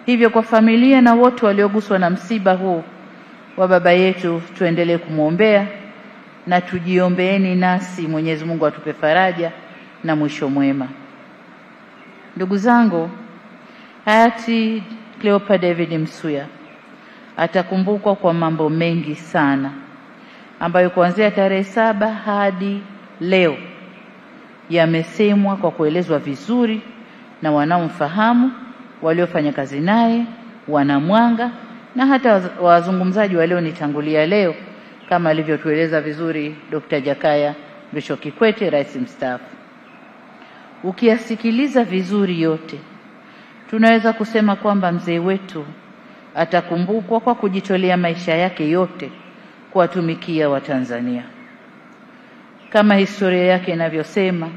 Hivyo kwa familia na wote walioguswa na msiba huu wa baba yetu, tuendelee kumwombea na tujiombeeni nasi Mwenyezi Mungu atupe faraja na mwisho mwema. Ndugu zangu, hayati Cleopa David Msuya atakumbukwa kwa mambo mengi sana ambayo kuanzia tarehe 7 hadi leo yamesemwa kwa kuelezwa vizuri na wanaomfahamu, waliofanya kazi naye, wanamwanga na hata wazungumzaji walionitangulia leo, kama alivyotueleza vizuri Dr. Jakaya Mrisho Kikwete, rais mstaafu. Ukiyasikiliza vizuri yote, tunaweza kusema kwamba mzee wetu atakumbukwa kwa kujitolea maisha yake yote kuwatumikia Watanzania. Kama historia yake inavyosema,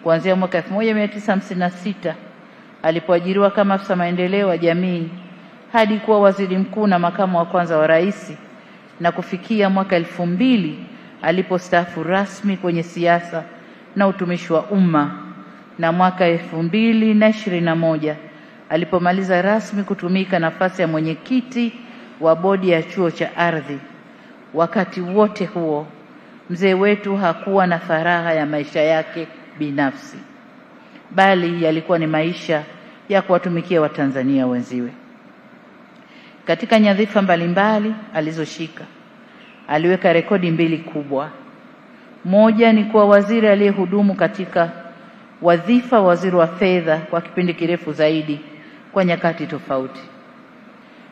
kuanzia mwaka 1956 alipoajiriwa kama afisa maendeleo ya jamii hadi kuwa waziri mkuu na makamu wa kwanza wa rais, na kufikia mwaka 2000 alipostaafu rasmi kwenye siasa na utumishi wa umma, na mwaka 2021 alipomaliza rasmi kutumika nafasi ya mwenyekiti wa bodi ya chuo cha ardhi. Wakati wote huo mzee wetu hakuwa na faraha ya maisha yake binafsi, bali yalikuwa ni maisha ya kuwatumikia Watanzania wenziwe. Katika nyadhifa mbalimbali alizoshika, aliweka rekodi 2 kubwa. Moja ni kuwa waziri aliyehudumu katika wadhifa waziri wa fedha kwa kipindi kirefu zaidi kwa nyakati tofauti.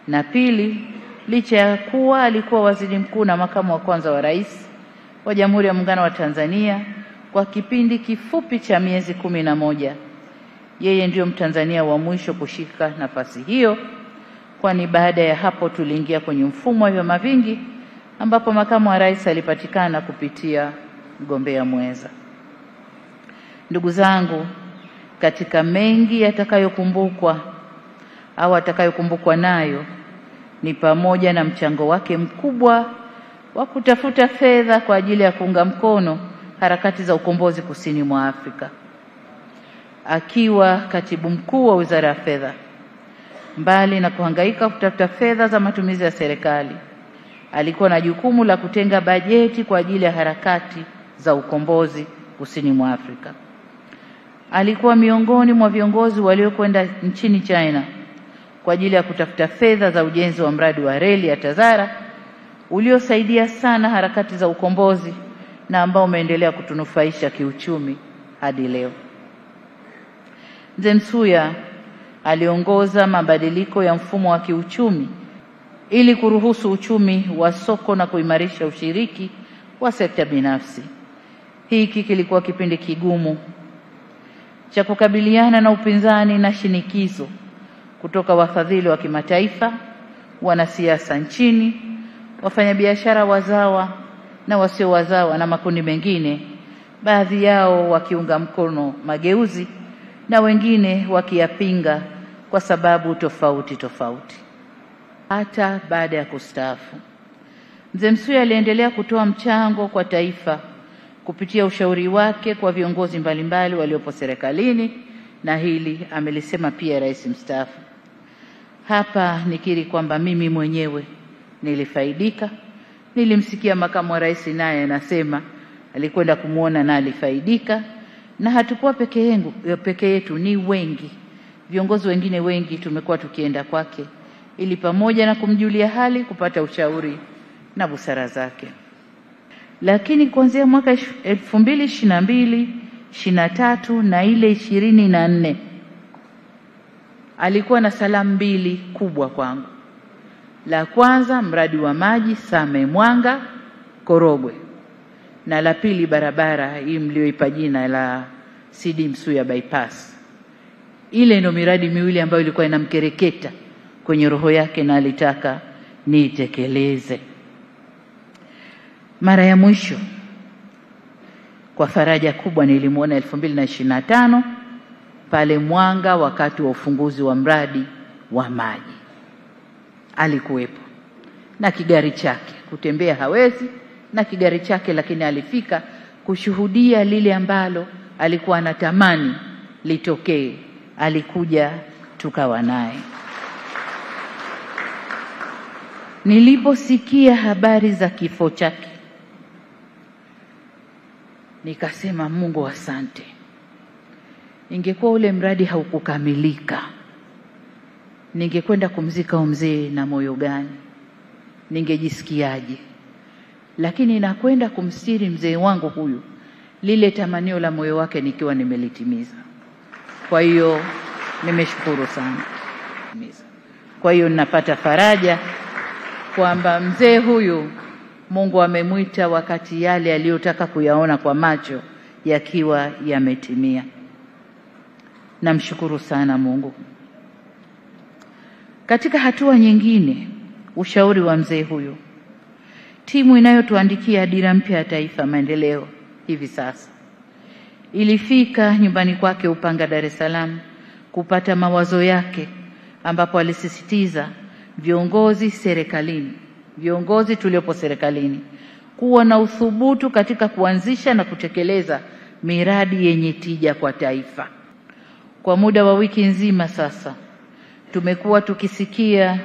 Na pili, licha ya kuwa alikuwa waziri mkuu na makamu wa kwanza wa rais wa Jamhuri ya Muungano wa Tanzania kwa kipindi kifupi cha miezi 11, yeye ndiyo Mtanzania wa mwisho kushika nafasi hiyo, kwani baada ya hapo tuliingia kwenye mfumo wa vyama vingi ambapo makamu wa rais alipatikana kupitia mgombea mwenza. Ndugu zangu, katika mengi yatakayokumbukwa au atakayokumbukwa nayo ni pamoja na mchango wake mkubwa wa kutafuta fedha kwa ajili ya kuunga mkono harakati za ukombozi kusini mwa Afrika. Akiwa katibu mkuu wa Wizara ya Fedha, mbali na kuhangaika kutafuta fedha za matumizi ya serikali, alikuwa na jukumu la kutenga bajeti kwa ajili ya harakati za ukombozi kusini mwa Afrika. Alikuwa miongoni mwa viongozi waliokwenda nchini China kwa ajili ya kutafuta fedha za ujenzi wa mradi wa reli ya Tazara uliosaidia sana harakati za ukombozi na ambao umeendelea kutunufaisha kiuchumi hadi leo. Mzee Msuya aliongoza mabadiliko ya mfumo wa kiuchumi ili kuruhusu uchumi wa soko na kuimarisha ushiriki wa sekta binafsi. Hiki kilikuwa kipindi kigumu cha kukabiliana na upinzani na shinikizo kutoka wafadhili wa kimataifa, wanasiasa nchini, wafanyabiashara wazawa na wasio wazawa na makundi mengine, baadhi yao wakiunga mkono mageuzi na wengine wakiyapinga kwa sababu tofauti tofauti. Hata baada ya kustaafu, Mzee Msuya aliendelea kutoa mchango kwa taifa kupitia ushauri wake kwa viongozi mbalimbali waliopo serikalini, na hili amelisema pia rais mstaafu. Hapa nikiri kwamba mimi mwenyewe nilifaidika. Nilimsikia makamu wa rais naye anasema alikwenda kumuona na alifaidika, na hatukuwa peke yetu, ni wengi, viongozi wengine wengi tumekuwa tukienda kwake ili pamoja na kumjulia hali kupata ushauri na busara zake. Lakini kuanzia mwaka 2022, 23 na ile 24 alikuwa na salamu 2 kubwa kwangu. La kwanza, mradi wa maji Same Mwanga Korogwe, na la pili barabara hii mlioipa jina la CD Msuya bypass. Ile ndio miradi miwili ambayo ilikuwa inamkereketa kwenye roho yake na alitaka niitekeleze. Mara ya mwisho kwa faraja kubwa nilimuona 2025 pale Mwanga wakati wa ufunguzi wa mradi wa maji. Alikuwepo na kigari chake, kutembea hawezi na kigari chake, lakini alifika kushuhudia lile ambalo alikuwa anatamani litokee. Alikuja tukawa naye. Niliposikia habari za kifo chake, nikasema Mungu asante. Ingekuwa ule mradi haukukamilika, ningekwenda kumzika mzee na moyo gani? Ningejisikiaje? Lakini nakwenda kumstiri mzee wangu huyu, lile tamanio la moyo wake nikiwa nimelitimiza. Kwa hiyo nimeshukuru sana. Kwa hiyo ninapata faraja kwamba mzee huyu Mungu amemwita wakati yale aliyotaka kuyaona kwa macho yakiwa yametimia. Namshukuru sana Mungu. Katika hatua nyingine, ushauri wa mzee huyu, timu inayotuandikia dira mpya ya taifa maendeleo hivi sasa ilifika nyumbani kwake Upanga, Dar es Salaam kupata mawazo yake, ambapo alisisitiza viongozi tuliopo serikalini kuwa na uthubutu katika kuanzisha na kutekeleza miradi yenye tija kwa taifa. Kwa muda wa wiki nzima sasa tumekuwa tukisikia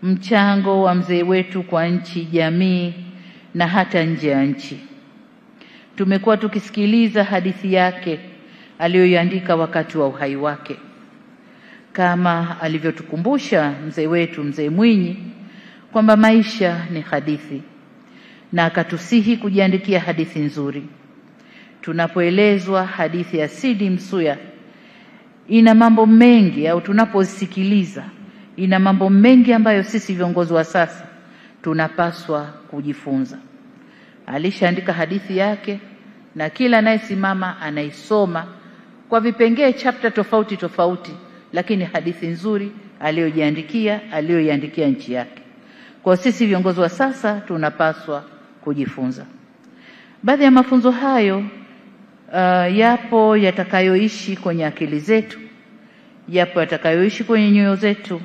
mchango wa mzee wetu kwa nchi, jamii na hata nje ya nchi. Tumekuwa tukisikiliza hadithi yake aliyoiandika wakati wa uhai wake, kama alivyotukumbusha mzee wetu Mzee Mwinyi kwamba maisha ni hadithi, na akatusihi kujiandikia hadithi nzuri. Tunapoelezwa hadithi ya Sidi Msuya ina mambo mengi, au tunaposikiliza ina mambo mengi ambayo sisi viongozi wa sasa tunapaswa kujifunza. Alishaandika hadithi yake na kila anayesimama anaisoma kwa vipengee, chapter tofauti tofauti, lakini hadithi nzuri aliyoiandikia nchi yake. Kwa sisi viongozi wa sasa tunapaswa kujifunza. Baadhi ya mafunzo hayo yapo yatakayoishi kwenye akili zetu, yapo yatakayoishi kwenye nyoyo zetu,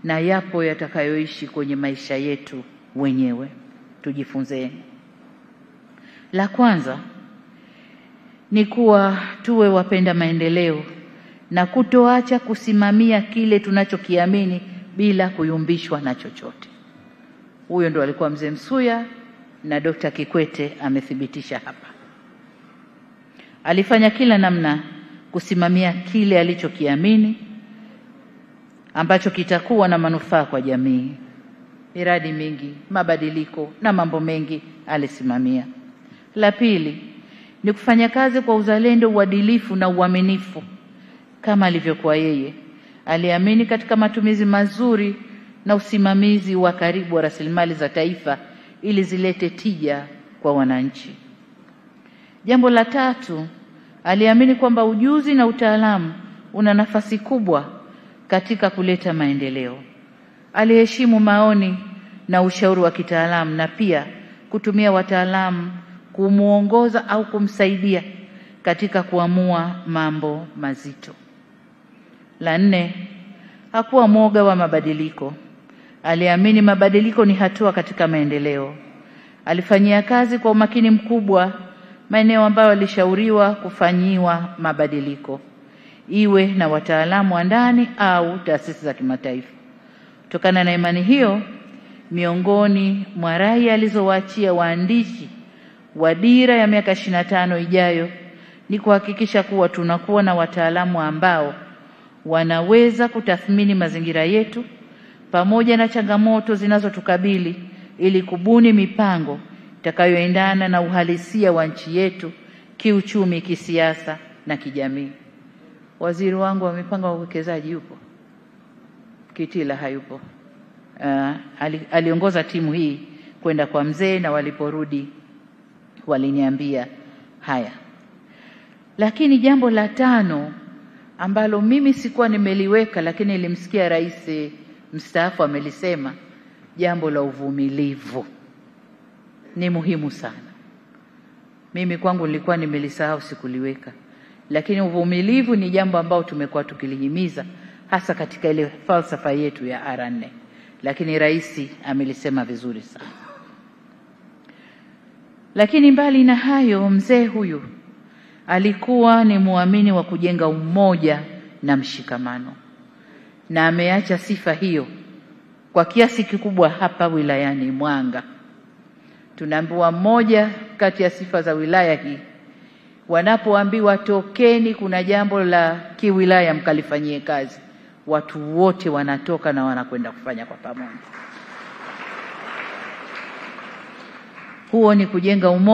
na yapo yatakayoishi kwenye maisha yetu wenyewe. Tujifunzeni. La kwanza ni kuwa tuwe wapenda maendeleo na kutoacha kusimamia kile tunachokiamini bila kuyumbishwa na chochote. Huyo ndo alikuwa mzee Msuya, na Dr. Kikwete amethibitisha hapa. Alifanya kila namna kusimamia kile alichokiamini ambacho kitakuwa na manufaa kwa jamii. Miradi mingi, mabadiliko na mambo mengi alisimamia. La pili ni kufanya kazi kwa uzalendo, uadilifu na uaminifu kama alivyokuwa yeye. Aliamini katika matumizi mazuri na usimamizi wa karibu wa rasilimali za taifa ili zilete tija kwa wananchi. Jambo la tatu, aliamini kwamba ujuzi na utaalamu una nafasi kubwa katika kuleta maendeleo. Aliheshimu maoni na ushauri wa kitaalamu na pia kutumia wataalamu kumuongoza au kumsaidia katika kuamua mambo mazito. La nne, hakuwa mwoga wa mabadiliko. Aliamini mabadiliko ni hatua katika maendeleo. Alifanyia kazi kwa umakini mkubwa maeneo ambayo alishauriwa kufanyiwa mabadiliko, iwe na wataalamu wa ndani au taasisi za kimataifa. Kutokana na imani hiyo, miongoni mwa rai alizowaachia waandishi wa dira ya miaka 25 ijayo ni kuhakikisha kuwa tunakuwa na wataalamu ambao wanaweza kutathmini mazingira yetu pamoja na changamoto zinazotukabili ili kubuni mipango itakayoendana na uhalisia wa nchi yetu kiuchumi, kisiasa na kijamii. Waziri wangu wa mipango ya uwekezaji yupo? Kitila hayupo. Aliongoza timu hii kwenda kwa mzee, na waliporudi waliniambia haya. Lakini jambo la tano ambalo mimi sikuwa nimeliweka, lakini nilimsikia rais mstaafu amelisema, jambo la uvumilivu ni muhimu sana. Mimi kwangu nilikuwa nimelisahau, sikuliweka, lakini uvumilivu ni jambo ambalo tumekuwa tukilihimiza hasa katika ile falsafa yetu ya R4, lakini rais amelisema vizuri sana. Lakini mbali na hayo, mzee huyu alikuwa ni muamini wa kujenga umoja na mshikamano, na ameacha sifa hiyo kwa kwa kiasi kikubwa hapa wilayani Mwanga. Tunaambiwa moja kati ya sifa za wilaya hii, wanapoambiwa tokeni, kuna jambo la kiwilaya mkalifanyie kazi, watu wote wanatoka na wanakwenda kufanya kwa pamoja. Huo ni kujenga umoja.